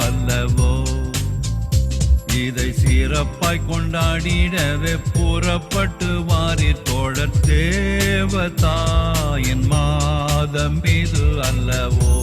அல்லவோ. இதை சிறப்பாய் கொண்டாடிடவே புறப்பட்டு வாரீர் தோழர், தேவதாயின் மாதம் இது அல்லவோ.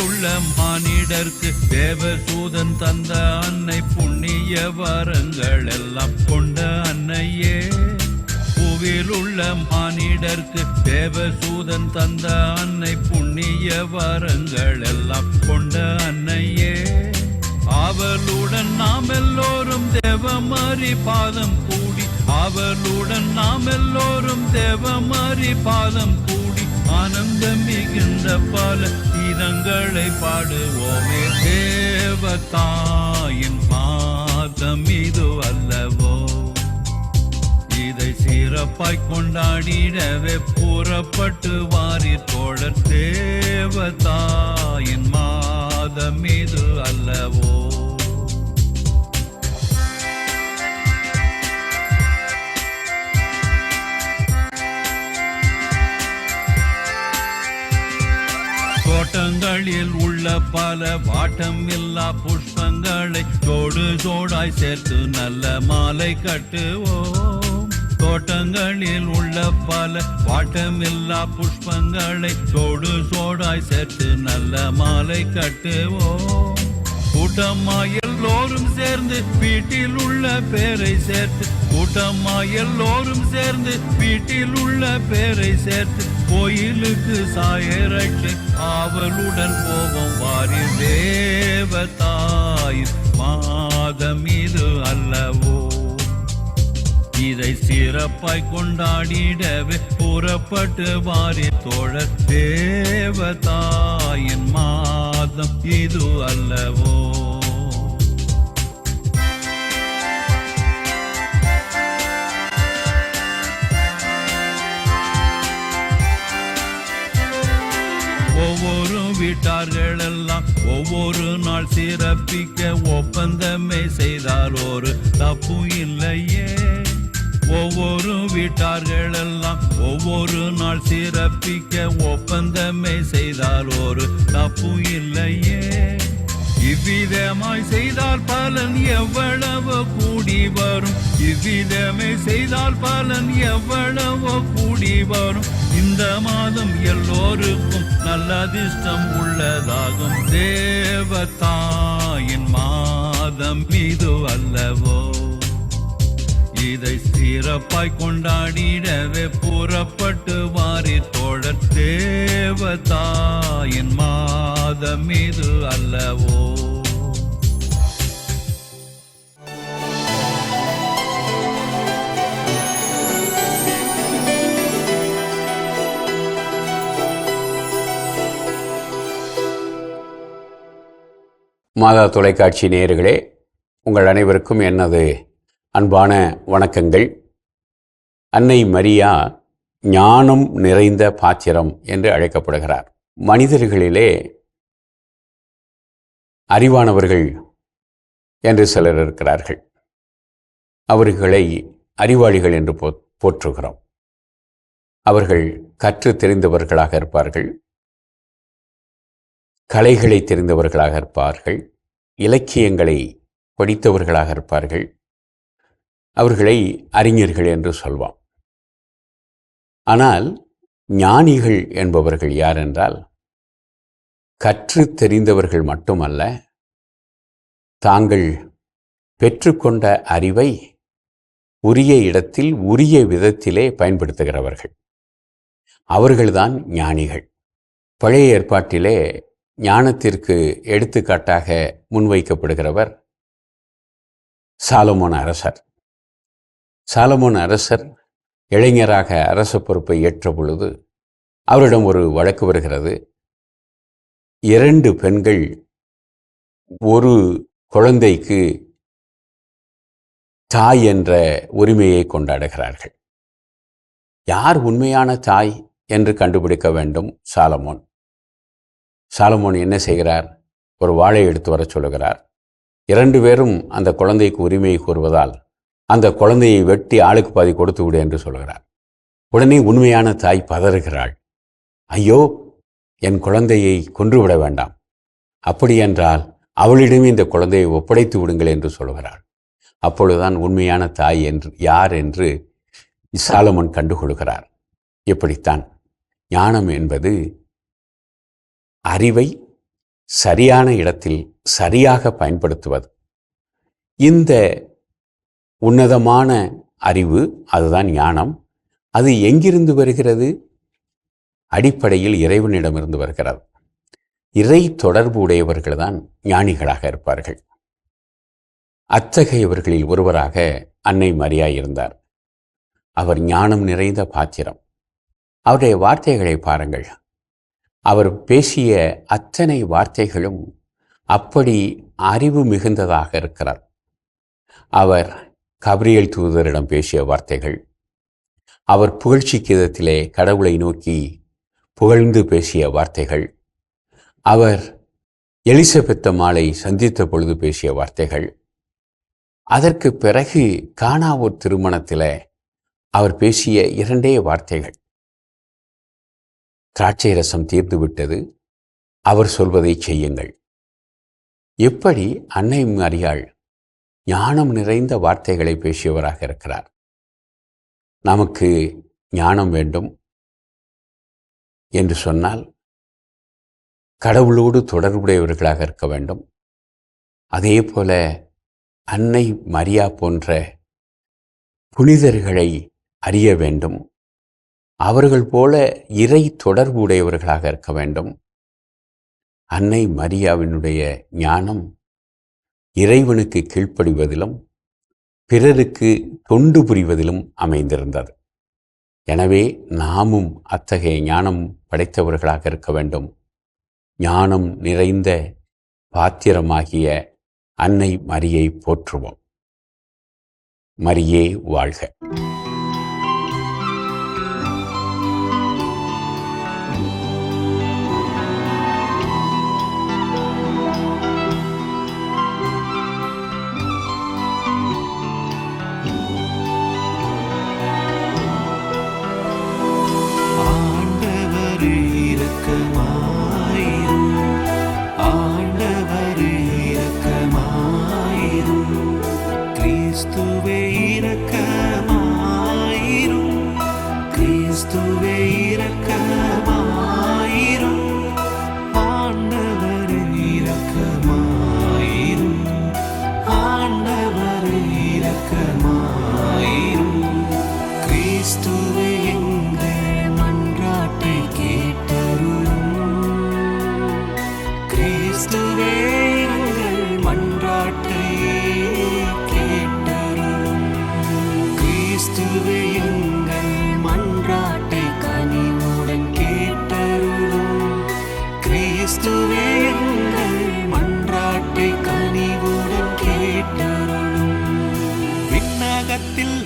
உள்ள மானிடர்க்கு தேவதூதன் தந்த அன்னை, புண்ணிய வரங்கள் எல்லாம் கொண்ட அன்னையே. பூவில் உள்ள மானிடர்க்கு தேவதூதன் தந்த அன்னை, புண்ணிய வரங்கள் எல்லாம் கொண்ட அன்னையே. அவளுடன் நாம் எல்லோரும் தேவமாரி பாதம் கூடி, அவளுடன் நாம் எல்லோரும் தேவமாரி பாதம் கூடி, ஆனந்தம் மிகுந்த பல கீதங்களை பாடுவோமே. தேவதாயின் மாதம் இது அல்லவோ. இதை சிறப்பாய் கொண்டாடிடவே புறப்பட்டு வாரீர் தோழர், தேவதாயின் மாதம் இது அல்லவோ. தோட்டங்களில் உள்ள பல வாட்டம் இல்லா புஷ்பங்களை தோடு தோடாய் சேர்த்து நல்ல மாலை கட்டுவோம். தோட்டங்களில் உள்ள பல வாட்டமில்லா புஷ்பங்களை தோடு தோடாய் சேர்த்து நல்ல மாலை கட்டுவோம். கூட்டமாய் எல்லோரும் சேர்ந்து வீட்டில் உள்ள பேரை சேர்த்து, கூட்டமாய் எல்லோரும் சேர்ந்து வீட்டில் உள்ள பேரை சேர்த்து, கோயிலுக்கு சாயரட்சி அவளுடன் போவோம் வாரீர், தேவதாயின் மாதம் இது அல்லவோ. இதை சிறப்பாய் கொண்டாடிடவே புறப்பட்டு வாரீர் தோழர், தேவதாயின் மாதம் இது அல்லவோ. ஒவ்வொரு வீட்டார்கள் எல்லாம் ஒவ்வொரு நாள் சிறப்பிக்க ஒப்பந்தமே செய்தால் ஒரு தப்பு இல்லையே. ஒவ்வொரு வீட்டார்கள் எல்லாம் ஒவ்வொரு நாள் சிறப்பிக்க ஒப்பந்தமே செய்தால் ஒரு தப்பு இல்லையே. இவ்விதமாய் செய்தால் பலன் எவ்வளவோ கூடி வரும், இவ்விதமே செய்தால் பலன் எவ்வளவோ கூடி வரும். இந்த மாதம் எல்லோருக்கும் நல்ல அதிர்ஷ்டம் உள்ளதாகும், தேவதாயின் மாதம் இது அல்லவோ. இதை சிறப்பாய் கொண்டாடிடவே புறப்பட்டு வாரீர் தோழர், தேவதாயின் மாதம் இது அல்லவோ. மாதா தொலைக்காட்சி நேயர்களே, உங்கள் அனைவருக்கும் எனது அன்பான வணக்கங்கள். அன்னை மரியா ஞானம் நிறைந்த பாத்திரம் என்று அழைக்கப்படுகிறார். மனிதர்களிலே அறிவானவர்கள் என்று சிலர் இருக்கிறார்கள். அவர்களை அறிவாளிகள் என்று போற்றுகிறோம். அவர்கள் கற்று தெரிந்தவர்களாக இருப்பார்கள், கலைகளை தெரிந்தவர்களாக இருப்பார்கள், இலக்கியங்களை படித்தவர்களாக இருப்பார்கள். அவர்களை அறிஞர்கள் என்று சொல்வோம். ஆனால் ஞானிகள் என்பவர்கள் யார் என்றால், கற்று தெரிந்தவர்கள் மட்டுமல்ல, தாங்கள் பெற்றுக்கொண்ட அறிவை உரிய இடத்தில் உரிய விதத்திலே பயன்படுத்துகிறவர்கள். அவர்கள்தான் ஞானிகள். பழைய ஏற்பாட்டிலே ஞானத்திற்கு எடுத்துக்காட்டாக முன்வைக்கப்படுகிறவர் சாலமோன் அரசர். சாலமோன் அரசர் இளைஞராக அரச பொறுப்பை ஏற்ற பொழுது அவரிடம் ஒரு வழக்கு வருகிறது. 2 பெண்கள் ஒரு குழந்தைக்கு தாய் என்ற உரிமையை கொண்டாடுகிறார்கள். யார் உண்மையான தாய் என்று கண்டுபிடிக்க வேண்டும் சாலமோன். சாலமோன் என்ன செய்கிறார்? ஒரு வாளை எடுத்து வர சொல்லுகிறார். 2 பேரும் அந்த குழந்தைக்கு உரிமையை கூறுவதால் அந்த குழந்தையை வெட்டி ஆளுக்கு பாதி கொடுத்து விடு என்று சொல்கிறார். உடனே உண்மையான தாய் பதறுகிறாள். ஐயோ, என் குழந்தையை கொன்றுவிட வேண்டாம், அப்படியென்றால் அவளிடமே இந்த குழந்தையை ஒப்படைத்து விடுங்கள் என்று சொல்கிறாள். அப்பொழுதுதான் உண்மையான தாய் என்று யார் என்று சாலமோன் கண்டுகொள்கிறார். இப்படித்தான் ஞானம் என்பது அறிவை சரியான இடத்தில் சரியாக பயன்படுத்துவது. இந்த உன்னதமான அறிவு, அதுதான் ஞானம். அது எங்கிருந்து வருகிறது? அடிப்படையில் இறைவனிடமிருந்து வருகிறது. இறை தொடர்பு உடையவர்கள் தான் ஞானிகளாக இருப்பார்கள். அத்தகையவர்களில் ஒருவராக அன்னை மரியா இருந்தார். அவர் ஞானம் நிறைந்த பாத்திரம். அவருடைய வார்த்தைகளை பாருங்கள். அவர் பேசிய அத்தனை வார்த்தைகளும் அப்படி அறிவு மிகுந்ததாக இருக்கிறார். அவர் கபிரியேல் தூதரிடம் பேசிய வார்த்தைகள், அவர் புகழ்ச்சி கீதத்திலே கடவுளை நோக்கி புகழ்ந்து பேசிய வார்த்தைகள், அவர் எலிசபெத் அம்மாளை சந்தித்த பொழுது பேசிய வார்த்தைகள், அதற்கு பிறகு கானாவூர் திருமணத்தில் அவர் பேசிய 2 வார்த்தைகள். திராட்சை ரசம் தீர்ந்து விட்டது, அவர் சொல்வதை செய்யுங்கள். எப்படி அன்னை மரியாள் ஞானம் நிறைந்த வார்த்தைகளை பேசியவராக இருக்கிறார். நமக்கு ஞானம் வேண்டும் என்று சொன்னால் கடவுளோடு தொடர்புடையவர்களாக இருக்க வேண்டும். அதே போல அன்னை மரியா போன்ற புனிதர்களை அறிய வேண்டும். அவர்கள் போல இறை தொடர்பு உடையவர்களாக இருக்க வேண்டும். அன்னை மரியாவினுடைய ஞானம் இறைவனுக்கு கீழ்ப்படிவதிலும் பிறருக்கு தொண்டு புரிவதிலும் அமைந்திருந்தது. எனவே நாமும் அத்தகைய ஞானம் படைத்தவர்களாக இருக்க வேண்டும். ஞானம் நிறைந்த பாத்திரமாகிய அன்னை மரியை போற்றுவோம். மரியே வாழ்க.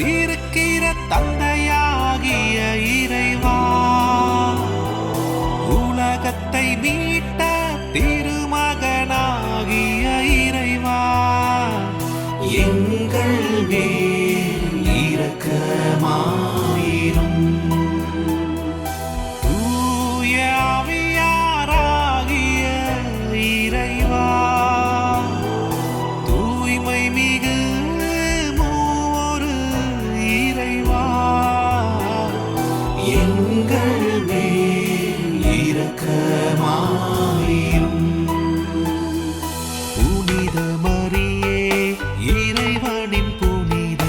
இருக்கிற தந்தையாகிய இறைவா, உலகத்தை மீட்ட திருமகனாகிய இறைவா, எங்கள் மேல் இரக்கமாயிரும். தூய ஆவியாராகிய இறைவா, தூய்மை மிகு மூவொரு இறைவா, எங்கள் மேல் இரக்கமாயிரும். புனித மரியே, இறைவனின் புனித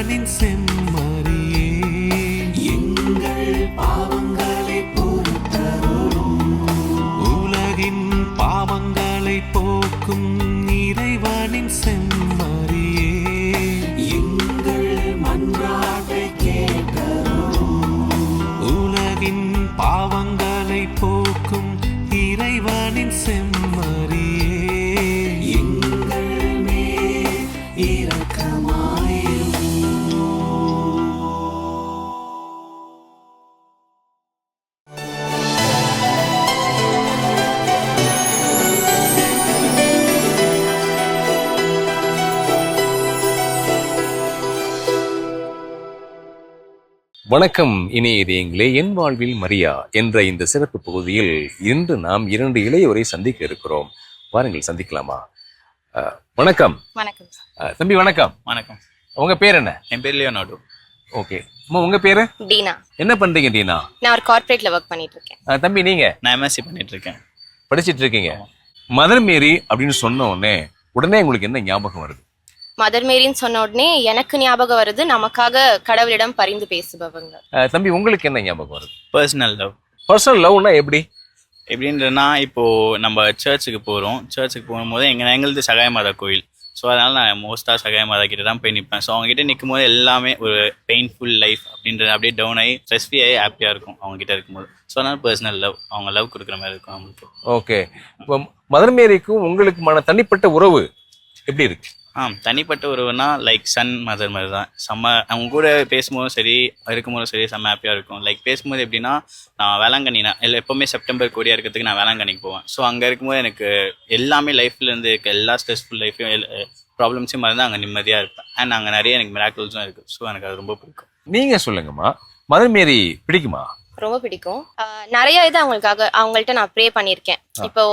இறைவனின் செம்மறியே எங்கள் பாவங்களை பொறுத்தருளும். உலகின் பாவங்களை போக்கும் இறைவனின் செம்மறியே எங்கள் மன்றாட்டை கேட்டருளும். உலகின் பாவங்களை போக்கும் இறைவனின் செம்மறியே எங்கள் மேல் இரக்கமாயிரும். வணக்கம் இனிய இதயங்களே, என் வாழ்வில் மரியா என்ற இந்த சிறப்பு பகுதியில் இன்று நாம் 2 இளையோரை சந்திக்க இருக்கிறோம். வாருங்கள் சந்திக்கலாமா? வணக்கம். வணக்கம். தம்பி வணக்கம். வணக்கம். உங்க பேர் என்ன? என் பேர் லியோனார்டோ. ஓகே. அம்மா உங்க பேரு? டீனா. என்ன பண்றீங்க டீனா? நான் ஒரு கார்ப்பரேட்ல ஒர்க் பண்ணிட்டு இருக்கேன். தம்பி நீங்க? நான் எம்எஸ்சி பண்ணிட்டு இருக்கேன். படிச்சிட்டு இருக்கீங்க. மதர் மேரி அப்படின்னு சொன்ன உடனே உங்களுக்கு என்ன ஞாபகம் வருது? மதர் மேரின்னு சொன்ன உடனே எனக்கு ஞாபகம் வருது நமக்காக கடவுளிடம் பரிந்து பேசுபவங்க. தம்பி உங்களுக்கு என்ன ஞாபகம் வருது? Personal love. பர்சனல் லவ்னா எப்படி? எப்படின்றனா இப்போ நம்ம சர்ச்சுக்கு போகிறோம். சர்ச்சுக்கு போகும்போது எங்களது சகாய மாதா கோயில். ஸோ அதனால் நான் மோஸ்ட்டாக சகாய மாதா கிட்ட தான் போய் நிற்பேன். ஸோ அவங்ககிட்ட நிற்கும் போது எல்லாமே ஒரு பெயின்ஃபுல் லைஃப் அப்படின்றது அப்படியே டவுன் ஆகி ஸ்ட்ரெஸ் ஃப்ரீ ஆகி ஹாப்பியாக இருக்கும் அவங்ககிட்ட இருக்கும்போது. ஸோ அதனால் பர்சனல் லவ், அவங்க லவ் கொடுக்குற மாதிரி இருக்கும் அவங்களுக்கு. ஓகே. இப்போ மதர் மேரிக்கும் உங்களுக்குமான தனிப்பட்ட உறவு எப்படி இருக்கு? தனிப்பட்ட ஒருவனா லைக் சன் மதர் மாதிரி தான். அவங்க கூட பேசும்போதும் சரி இருக்கும்போதும் சரி செம்ம ஹாப்பியாக இருக்கும். லைக் பேசும்போது எப்படின்னா, நான் வேளாங்கண்ணி எப்போவுமே செப்டம்பர் கோடியாக இருக்கிறதுக்கு நான் வேளாங்கண்ணிக்கு போவேன். ஸோ அங்கே இருக்கும்போது எனக்கு எல்லாமே லைஃப்பில் இருந்து இருக்க எல்லா ஸ்ட்ரெஸ்ஃபுல் லைஃப்பையும் ப்ராப்ளம்ஸையும் மறந்து அங்கே நிம்மதியாக இருப்பேன். அண்ட் அங்கே நிறைய எனக்கு மிராக்கிள்ஸும் இருக்குது. ஸோ எனக்கு அது ரொம்ப பிடிக்கும். நீங்கள் சொல்லுங்கம்மா, மதர் மேரி பிடிக்குமா? ரொம்ப பிடிக்கும். நிறைய இது அவங்கள்ட்ட நான் ப்ரே பண்ணியிருக்கேன். இப்போ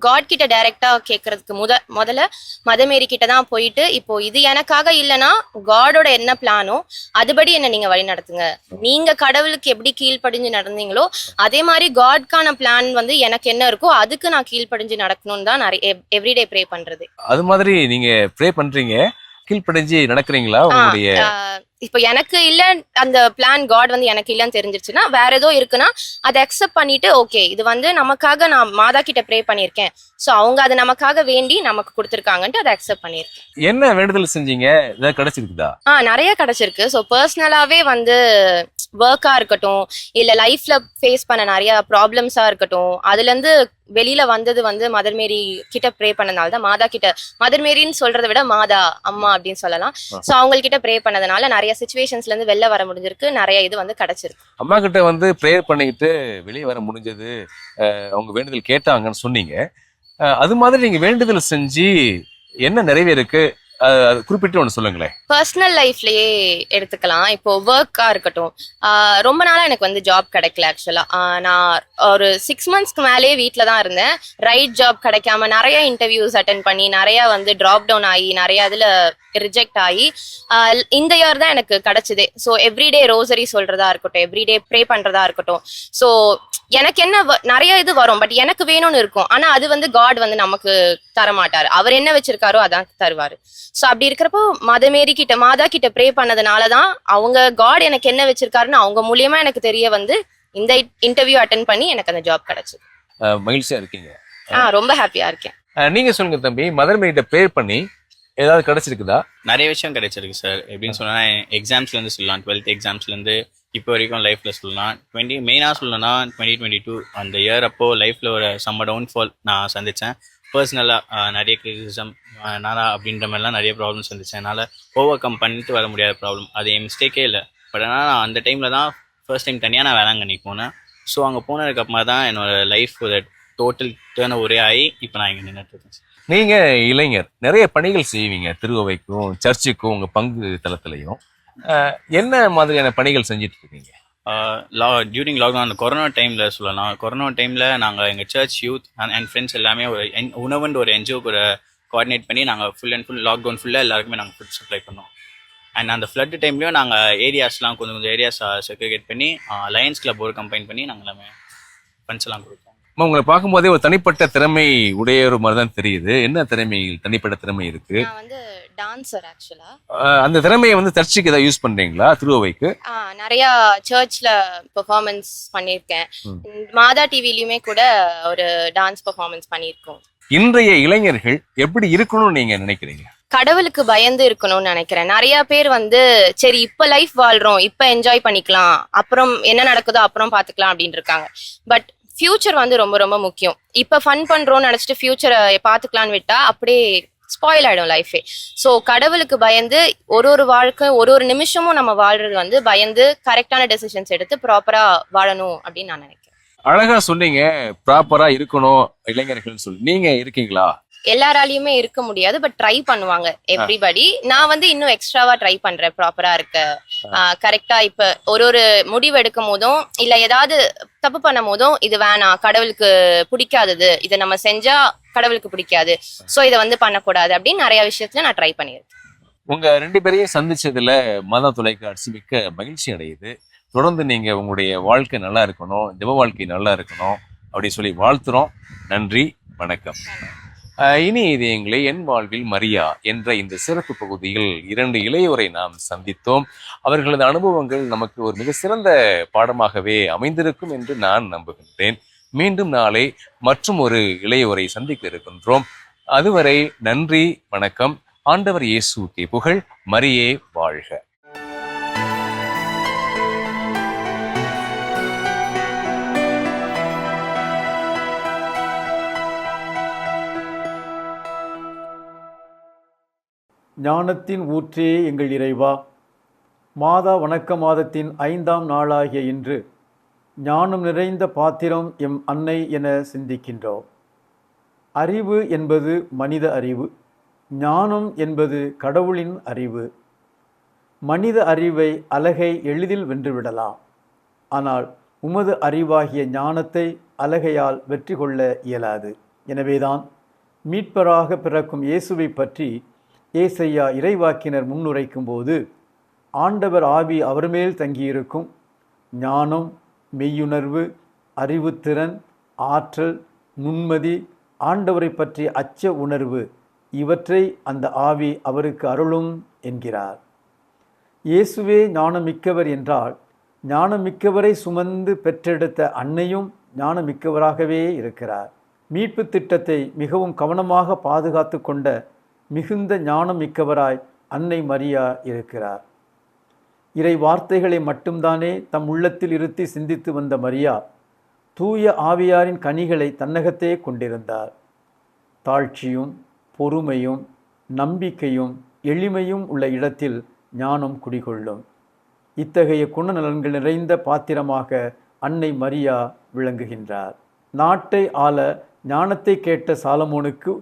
காட் கிட்ட டைரக்டா கேட்கறதுக்கு முதல்ல மதமேரி கிட்ட தான் போயிட்டு, இப்போ இது எனக்காக இல்லைன்னா காடோட என்ன பிளானோ அதுபடி என்ன நீங்க வழி நடத்துங்க. நீங்க கடவுளுக்கு எப்படி கீழ்ப்படிஞ்சு நடந்தீங்களோ அதே மாதிரி காட்கான பிளான் வந்து எனக்கு என்ன இருக்கோ அதுக்கு நான் கீழ்ப்படிஞ்சு நடக்கணும்னு தான் நிறைய எவ்ரிடே ப்ரே பண்றது. அது மாதிரி நீங்க ப்ரே பண்றீங்க, கீழ்ப்படிஞ்சு நடக்கிறீங்களா? உங்களுடைய இப்போ எனக்கு இல்ல அந்த பிளான் காட் வந்து எனக்கு இல்லன்னு தெரிஞ்சிருச்சுன்னா வேற ஏதோ இருக்குன்னா அதை அக்செப்ட் பண்ணிட்டு, ஓகே இது வந்து நமக்காக நான் மாதா கிட்ட ப்ரே பண்ணியிருக்கேன், ஸோ அவங்க அதை நமக்காக வேண்டி நமக்கு கொடுத்துருக்காங்கன்ட்டு அதை அக்செப்ட் பண்ணியிருக்கேன். என்ன வேண்டுதல் செஞ்சீங்க? ஏதாவது கிடைச்சிருக்குதா? நிறைய கிடைச்சிருக்கு. ஸோ பர்சனலாவே வந்து ஒர்க்கா இருக்கட்டும், இல்ல லைஃப்ல ஃபேஸ் பண்ண நிறைய ப்ராப்ளம்ஸா இருக்கட்டும், அதுல இருந்து வெளியில வந்தது வந்து மதர் மேரி கிட்ட ப்ரே பண்ணனால தான். மாதா கிட்ட, மதர் மேரின்னு சொல்றதை விட மாதா அம்மா அப்படின்னு சொல்லலாம். ஸோ அவங்க கிட்ட ப்ரே பண்ணதுனால நிறைய சிச்சுவேஷன்ஸ்ல இருந்து வெளில வர முடிஞ்சிருக்கு, நிறைய இது வந்து கிடைச்சிருக்கு. அம்மா கிட்ட வந்து ப்ரேயர் பண்ணிக்கிட்டு வெளியே வர முடிஞ்சது, அவங்க வேண்டுதல் கேட்டாங்கன்னு சொன்னீங்க. அது மாதிரி நீங்க வேண்டுதல் செஞ்சு என்ன நிறைவேருக்கு குறிப்பிட்டு ஒன்று சொல்லுங்களேன். பர்சனல் லைஃப்லயே எடுத்துக்கலாம். இப்போ ஒர்க்கா இருக்கட்டும், ரொம்ப நாளா எனக்கு வந்து ஜாப் கிடைக்கல. ஆக்சுவலா நான் ஒரு 6 monthsக்கு மேலேயே வீட்டில தான் இருந்தேன். ரைட் ஜாப் கிடைக்காம நிறைய இன்டர்வியூஸ் அட்டென்ட் பண்ணி நிறைய வந்து டிராப் டவுன் ஆகி நிறைய இதுல ரிஜெக்ட் ஆகி இந்த இயர் தான் எனக்கு கிடைச்சதே. ஸோ எவ்ரிடே ரோசரி சொல்றதா இருக்கட்டும், எவ்ரிடே ப்ரே பண்றதா இருக்கட்டும், ஸோ எனக்கு என்ன நிறைய இது வரும், பட் எனக்கு வேணும்னு இருக்கும். ஆனா அது வந்து காட் வந்து நமக்கு தரமாட்டாரு. அவர் என்ன வச்சிருக்காரோ அதான் தருவாரு. ஸோ அப்படி இருக்கிறப்போ மதமேரி கிட்ட, மாதா கிட்ட ப்ரே பண்ணதுனாலதான் அவங்க காட் எனக்கு என்ன வச்சிருக்காருன்னு அவங்க மூலியமா எனக்கு தெரிய வந்து இந்த இன்டர்வியூ அட்டென்ட் பண்ணி எனக்கு அந்த ஜாப் கிடைச்சது. மகிழ்ச்சியா இருக்கீங்க? ரொம்ப ஹாப்பியா இருக்கேன். நீங்க சொல்லுங்க தம்பி, மதர் மேரிட்ட ப்ரே பண்ணி ஏதாவது கிடைச்சிருக்குதா? நிறைய விஷயம் கிடைச்சிருக்கு சார். எப்படின்னு சொன்னா, எக்ஸாம்ஸ்லேருந்து சொல்லலாம், 12th எக்ஸாம்ஸ்லேருந்து இப்போ வரைக்கும் லைஃப்பில் சொல்லலாம். மெயினாக சொல்லணும்னா 2022 அந்த இயர் அப்போ லைஃப்பில் ஒரு செம்ம டவுன்ஃபால் நான் சந்தித்தேன். பர்சனலாக நிறைய கிரிட்டிசிசம் நானா அப்படின்ற மாதிரிலாம் நிறைய ப்ராப்ளம் சந்தித்தேன். என்னால் ஓவர் கம் பண்ணிட்டு வர முடியாத ப்ராப்ளம், அது என் மிஸ்டேக்கே இல்லை. பட் ஆனால் நான் அந்த டைமில் தான் ஃபர்ஸ்ட் டைம் தனியாக நான் வேளாங்கண்ணிக்கு போனேன். ஸோ அங்கே போனதுக்கப்புறமா தான் என்னோடய லைஃப் ஒரு டோட்டல் டேர்ன் ஒரே ஆகி இப்போ நான் இங்கே நின்றுட்டு இருக்கேன். நீங்க இளைஞர், நிறைய பணிகள் செய்வீங்க, திருவைக்கும் சர்ச்சுக்கும் உங்க பங்கு தளத்திலையும். என்ன மாதிரியான பணிகள் செஞ்சுட்டு இருக்கீங்க? டியூரிங் லாக்டவுன் கொரோனா டைமில் சொல்லலாம். கொரோனா டைமில் நாங்கள் எங்கள் சர்ச் யூத் அண்ட் ஃப்ரெண்ட்ஸ் எல்லாமே ஒரு உணவுன்ற ஒரு என்ஜிஓக்கு ஒரு கோஆர்டினேட் பண்ணி நாங்கள் ஃபுல் அண்ட் ஃபுல் லாக்டவுன் ஃபுல்லாக எல்லாருக்குமே நாங்கள் ஃபுட் சப்ளை பண்ணோம். அண்ட் அந்த ஃப்ளட் டைம்லேயும் நாங்கள் ஏரியாஸ்லாம் கொஞ்சம் ஏரியாஸ் செக்ரிகேட் பண்ணி லயன்ஸ் கிளப் ஒரு கம்பைன் பண்ணி நாங்கள் எல்லாமே ஃபண்ட்ஸ் எல்லாம் கொடுத்தோம். உங்களை பார்க்கும்போதே ஒரு தனிப்பட்ட திறமை உடைய ஒரு மாதிரி தான் தெரியுது. என்ன திறமை, தனிப்பட்ட திறமை இருக்கு? நான் வந்து டான்சர் ஆக்சுவலா. அந்த திறமையை வந்து சர்ச்சுக்கு ஏதாவது யூஸ் பண்றீங்களா திருவைக்கு? நிறைய சர்ச்ல பெர்ஃபார்மன்ஸ் பண்ணியிருக்கேன். மாதா டிவிலயுமே கூட ஒரு டான்ஸ் பெர்ஃபார்மன்ஸ் பண்ணியிருக்கோம். இன்றைய இளைஞர்கள் எப்படி இருக்கணும்னு நீங்க நினைக்கிறீங்க? கடவுளுக்கு பயந்து இருக்கணும்னு நினைக்கிறேன். நிறைய பேர் வந்து சரி இப்ப லைஃப் வாழ்றோம், இப்ப என்ஜாய் பண்ணிக்கலாம், அப்புறம் என்ன நடக்குதோ அப்புறம் பாத்துக்கலாம் அப்படின்னு இருக்காங்க. பட் ஃபியூச்சர் வந்து ரொம்ப ரொம்ப முக்கியம். இப்ப ஃபன் பண்றோம்னு நினைச்சிட்டு ஃபியூச்சரை பாத்துக்கலான்னு விட்டா அப்படியே ஸ்பாயில் ஆயிடும் லைஃபே. ஸோ கடவுளுக்கு பயந்து ஒரு வாழ்க்கை ஒரு நிமிஷமும் நம்ம வாழ்றது வந்து பயந்து கரெக்டான டெசிஷன்ஸ் எடுத்து ப்ராப்பரா வாழணும் அப்படின்னு நான் நினைக்கிறேன். அழகா சொன்னீங்க, ப்ராப்பரா இருக்கணும் இளைஞர்கள்னு சொல்லி. நீங்க இருக்கீங்களா? எல்லாராலையுமே இருக்க முடியாது, பட் ட்ரை பண்ணுவாங்க எவ்ரிபடி. நான் வந்து இன்னும் எக்ஸ்ட்ராவா ட்ரை பண்றேன் ப்ராப்பரா இருக்க. கரெக்டா இப்ப ஒரு முடிவு எடுக்கும் போதும் இல்ல ஏதாவது தப்பு பண்ணும் போதும் இது வேணாம், கடவுளுக்கு பிடிக்காதது, இதை நம்ம செஞ்சா கடவுளுக்கு பிடிக்காது, சோ இதை வந்து பண்ணக்கூடாது அப்படின்னு நிறைய விஷயத்துல நான் ட்ரை பண்ணியிருக்கேன். உங்க 2 பேரையும் சந்திச்சதுல மாதா தொலைக்காட்சி மிக்க மகிழ்ச்சி அடையுது. தொடர்ந்து நீங்க உங்களுடைய வாழ்க்கை நல்லா இருக்கணும், ஜெப வாழ்க்கை நல்லா இருக்கணும் அப்படி சொல்லி வாழ்த்துறோம். நன்றி, வணக்கம். இனி இது எங்களை என் வாழ்வில் மரியா என்ற இந்த சிறப்பு பகுதியில் 2 இளையோரை நாம் சந்தித்தோம். அவர்களது அனுபவங்கள் நமக்கு ஒரு மிக சிறந்த பாடமாகவே அமைந்திருக்கும் என்று நான் நம்புகின்றேன். மீண்டும் நாளை மற்றும் ஒரு இளையோரை சந்திக்க இருக்கின்றோம். அதுவரை நன்றி, வணக்கம். ஆண்டவர் இயேசுவுக்கே புகழ், மரியே வாழ்க. ஞானத்தின் ஊற்றே எங்கள் இறைவா, மாதா வணக்க மாதத்தின் 5ஆம் நாளாகிய இன்று ஞானம் நிறைந்த பாத்திரம் எம் அன்னை என சிந்திக்கின்றோம். அறிவு என்பது மனித அறிவு, ஞானம் என்பது கடவுளின் அறிவு. மனித அறிவை அலகை எளிதில் வென்றுவிடலாம், ஆனால் உமது அறிவாகிய ஞானத்தை அலகையால் வெற்றி கொள்ள இயலாது. எனவேதான் மீட்பராக பிறக்கும் இயேசுவை பற்றி ஏசையா இறைவாக்கினர் முன்னுரைக்கும் போது, ஆண்டவர் ஆவி அவர் மேல் தங்கியிருக்கும், ஞானம், மெய்யுணர்வு, அறிவுத்திறன், ஆற்றல், நுண்மதி, ஆண்டவரை பற்றிய அச்ச உணர்வு இவற்றை அந்த ஆவி அவருக்கு அருளும் என்கிறார். இயேசுவே ஞானமிக்கவர் என்றால், ஞானமிக்கவரை சுமந்து பெற்றெடுத்த அன்னையும் ஞானமிக்கவராகவே இருக்கிறார். மீட்பு திட்டத்தை மிகவும் கவனமாக பாதுகாத்து கொண்ட மிகுந்த ஞானம் மிக்கவராய் அன்னை மரியா இருக்கிறார். இறை வார்த்தைகளை மட்டும்தானே தம் உள்ளத்தில் இருத்தி சிந்தித்து வந்த மரியா தூய ஆவியாரின் கனிகளை தன்னகத்தே கொண்டிருந்தார். தாழ்ச்சியும் பொறுமையும் நம்பிக்கையும் எளிமையும் உள்ள இடத்தில் ஞானம் குடிகொள்ளும். இத்தகைய குணநலன்கள் நிறைந்த பாத்திரமாக அன்னை மரியா விளங்குகின்றார். நாட்டை ஆள ஞானத்தை கேட்ட சாலமோனுக்கு,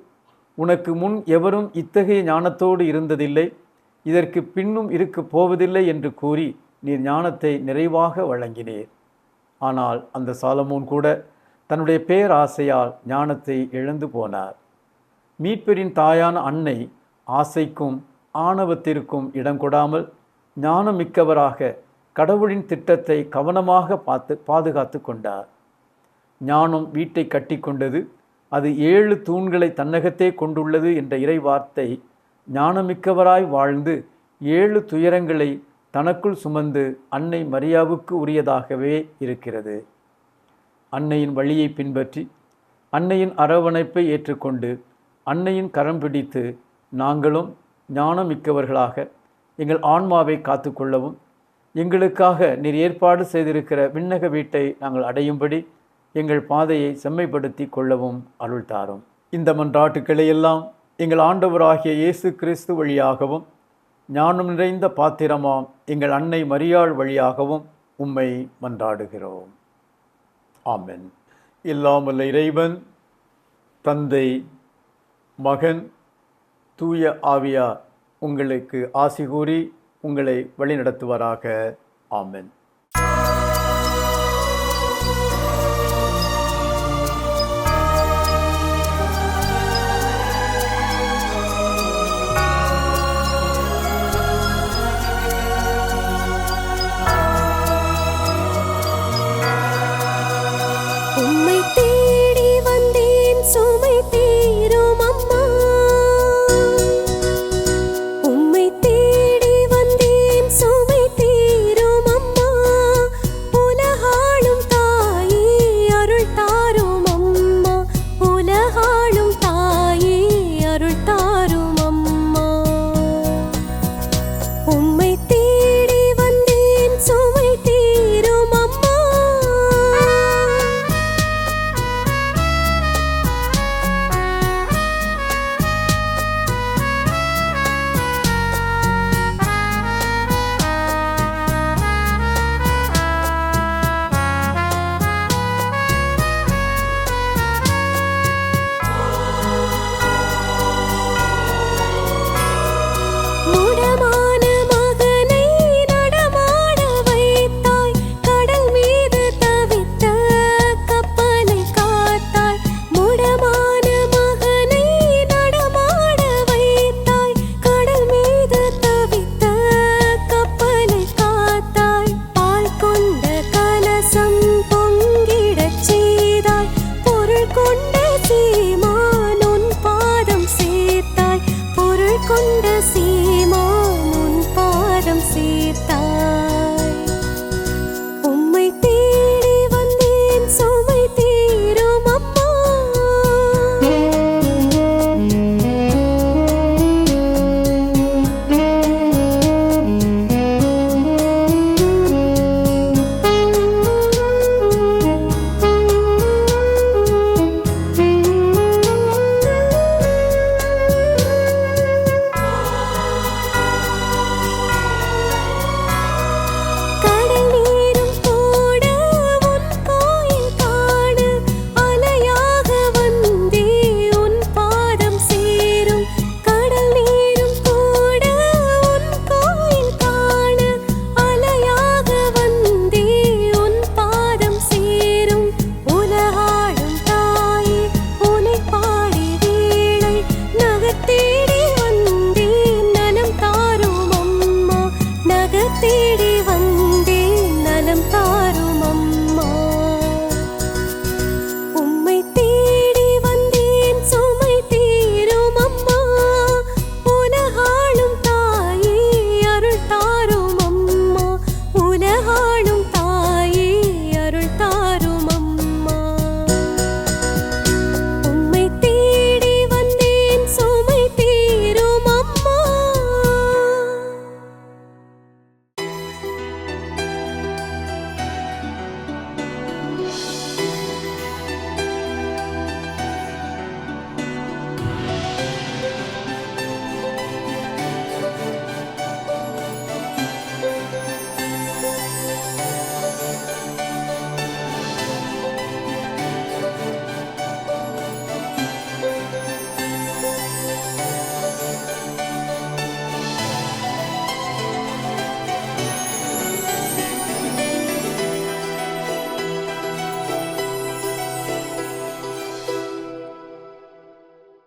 உனக்கு முன் எவரும் இத்தகைய ஞானத்தோடு இருந்ததில்லை, இதற்கு பின்னும் இருக்கப் போவதில்லை என்று கூறி நீர் ஞானத்தை நிறைவாக வழங்கினீர். ஆனால் அந்த சாலமோன் கூட தன்னுடைய பேராசையால் ஞானத்தை இழந்து போனார். மீட்பரின் தாயான அன்னை ஆசைக்கும் ஆணவத்திற்கும் இடம் கொடாமல் ஞானமிக்கவராக கடவுளின் திட்டத்தை கவனமாக பாதுகாத்து கொண்டார். ஞானம் வீட்டை கட்டி கொண்டது, அது 7 தூண்களை தன்னகத்தே கொண்டுள்ளது என்ற இறை வார்த்தை ஞானமிக்கவராய் வாழ்ந்து 7 துயரங்களை தனக்குள் சுமந்து அன்னை மரியாவுக்கு உரியதாகவே இருக்கிறது. அன்னையின் வழியை பின்பற்றி அன்னையின் அரவணைப்பை ஏற்றுக்கொண்டு அன்னையின் கரம் பிடித்து நாங்களும் ஞானமிக்கவர்களாக எங்கள் ஆன்மாவை காத்து கொள்ளவும், எங்களுக்காக நீர் ஏற்பாடு செய்திருக்கிற விண்ணக வீட்டை நாங்கள் அடையும்படி எங்கள் பாதையை செம்மைப்படுத்தி கொள்ளவும் அருள் தாரும். இந்த மன்றாட்டுக்களை எல்லாம் எங்கள் ஆண்டவராகிய இயேசு கிறிஸ்து வழியாகவும் ஞானம் நிறைந்த பாத்திரமாம் எங்கள் அன்னை மரியாள் வழியாகவும் உம்மை மன்றாடுகிறோம். ஆமென். எல்லாம் வல்ல இறைவன் தந்தை, மகன், தூய ஆவியார் உங்களுக்கு ஆசி கூறி உங்களை வழிநடத்துவாராக. ஆமென்.